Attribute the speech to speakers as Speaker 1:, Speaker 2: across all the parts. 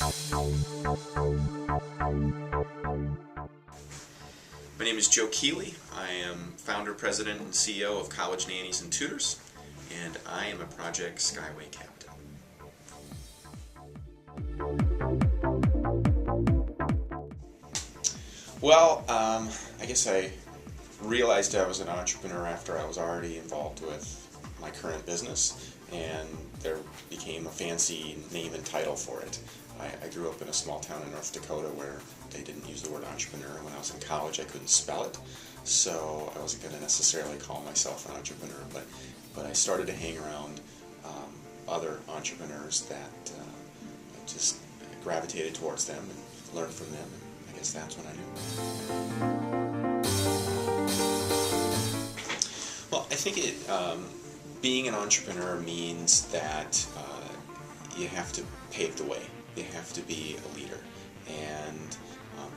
Speaker 1: My name is Joe Keeley. I am founder, president, and CEO of College Nannies and Tutors, and I am a Project Skyway Captain. Well, I guess I realized I was an entrepreneur after I was already involved with my current business, and there became a fancy name and title for it. I grew up in a small town in North Dakota where they didn't use the word entrepreneur. When I was in college, I couldn't spell it, so I wasn't going to necessarily call myself an entrepreneur, but I started to hang around other entrepreneurs that I just gravitated towards them and learned from them, and I guess that's when I knew. Well, I think being an entrepreneur means that you have to pave the way. You have to be a leader, and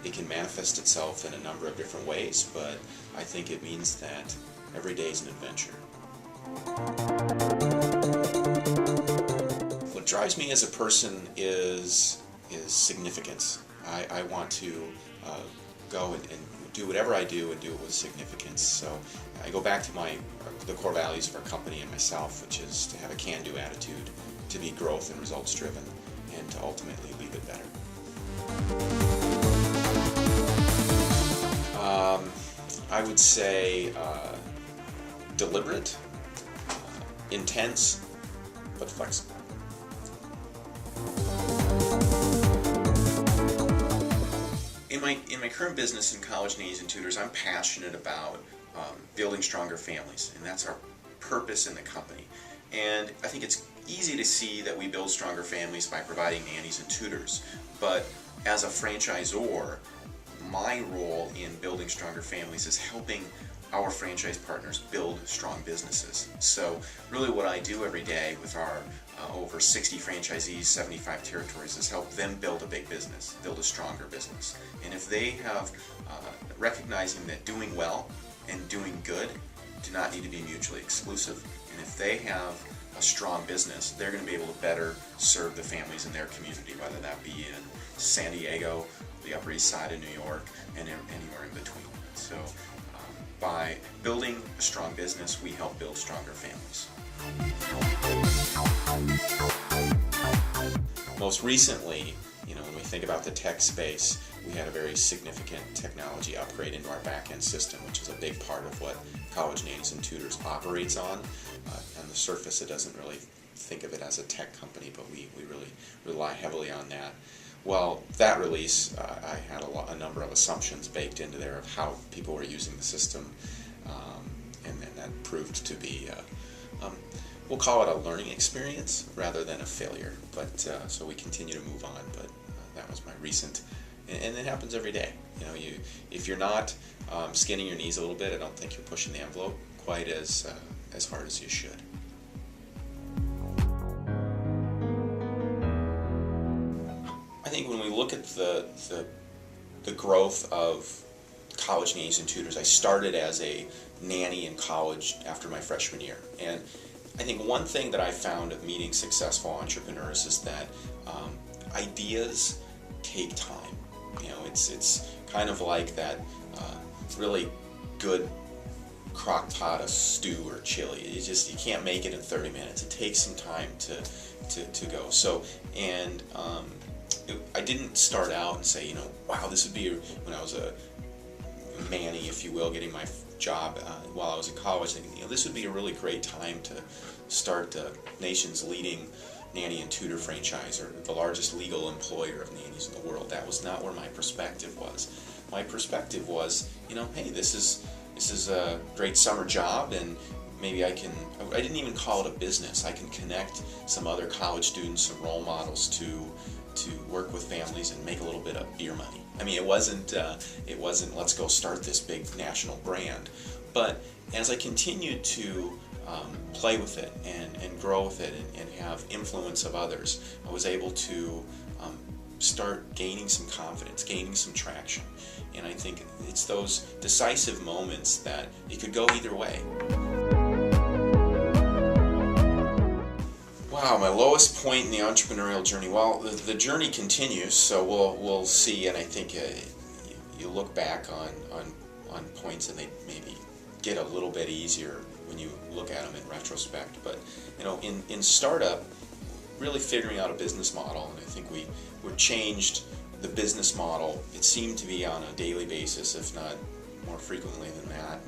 Speaker 1: it can manifest itself in a number of different ways, but I think it means that every day is an adventure. What drives me as a person is significance. I want to go and do whatever I do and do it with significance. So I go back to the core values of our company and myself, which is to have a can-do attitude, to be growth and results driven, and to ultimately leave it better. I would say deliberate, intense, but flexible. In my current business in College Nannies and Tutors, I'm passionate about building stronger families, and that's our purpose in the company. And I think it's easy to see that we build stronger families by providing nannies and tutors, but as a franchisor, my role in building stronger families is helping our franchise partners build strong businesses. So really what I do every day with our over 60 franchisees, 75 territories, is help them build a big business, build a stronger business. And if they have recognizing that doing well and doing good do not need to be mutually exclusive, and if they have a strong business, they're going to be able to better serve the families in their community, whether that be in San Diego, the Upper East Side of New York, and anywhere in between. So by building a strong business, we help build stronger families. Most recently, when we think about the tech space, we had a very significant technology upgrade into our back-end system, which is a big part of what College Nannies and Tutors operates on. On the surface, it doesn't really think of it as a tech company, but we really rely heavily on that. Well, that release, I had a number of assumptions baked into there of how people were using the system, and that proved to be, we'll call it a learning experience rather than a failure. But so we continue to move on, but that was my recent, and it happens every day. If you're not skinning your knees a little bit, I don't think you're pushing the envelope quite as hard as you should. I think when we look at the growth of College Nannies and Tutors, I started as a nanny in college after my freshman year, and I think one thing that I found of meeting successful entrepreneurs is that ideas take time. It's kind of like that really good crock pot of stew or chili. You can't make it in 30 minutes. It takes some time to go. So, and I didn't start out and say, wow, this would be, when I was a nanny, if you will, getting my job while I was in college, thinking, this would be a really great time to start the nation's leading nanny and tutor franchise, or the largest legal employer of nannies in the world. That was not where my perspective was. My perspective was, hey, this is a great summer job, and maybe I didn't even call it a business. I can connect some other college students, some role models to work with families and make a little bit of beer money. I mean, it wasn't let's go start this big national brand. But as I continued to play with it and grow with it and have influence of others, I was able to start gaining some confidence, gaining some traction. And I think it's those decisive moments that it could go either way. Well, Wow, my lowest point in the entrepreneurial journey. Well, the journey continues, so we'll see. And I think you look back on points, and they maybe get a little bit easier when you look at them in retrospect. But in startup, really figuring out a business model, and I think we changed the business model. It seemed to be on a daily basis, if not more frequently than that.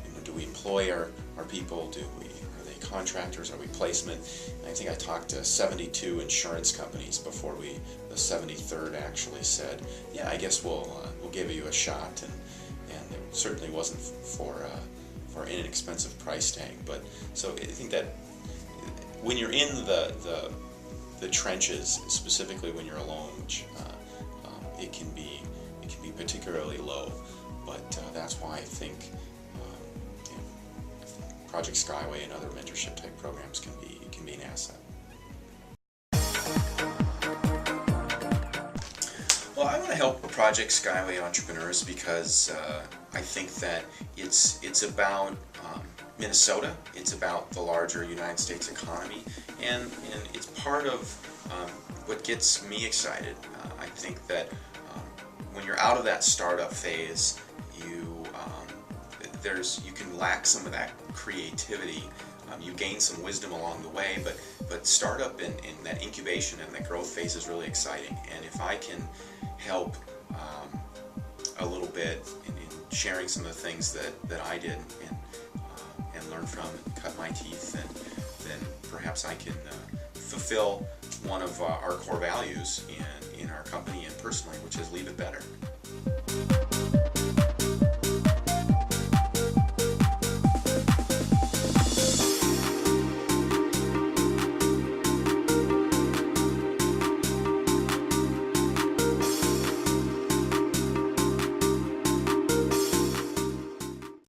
Speaker 1: And do we employ our people? Are they contractors? Are we placement? And I think I talked to 72 insurance companies before the 73rd actually said, yeah, I guess we'll give you a shot. And it certainly wasn't for an inexpensive price tag. But so I think that when you're in the trenches, specifically when you're alone, which it can be particularly low. But that's why I think Project Skyway and other mentorship type programs can be an asset. Well, I want to help Project Skyway entrepreneurs because I think that it's about Minnesota. It's about the larger United States economy, and it's part of what gets me excited. I think that when you're out of that startup phase, you can lack some of that creativity. You gain some wisdom along the way, but startup and that incubation and that growth phase is really exciting. And if I can help a little bit in sharing some of the things that I did and learn from and cut my teeth, then perhaps I can fulfill one of our core values in our company and personally, which is leave it better.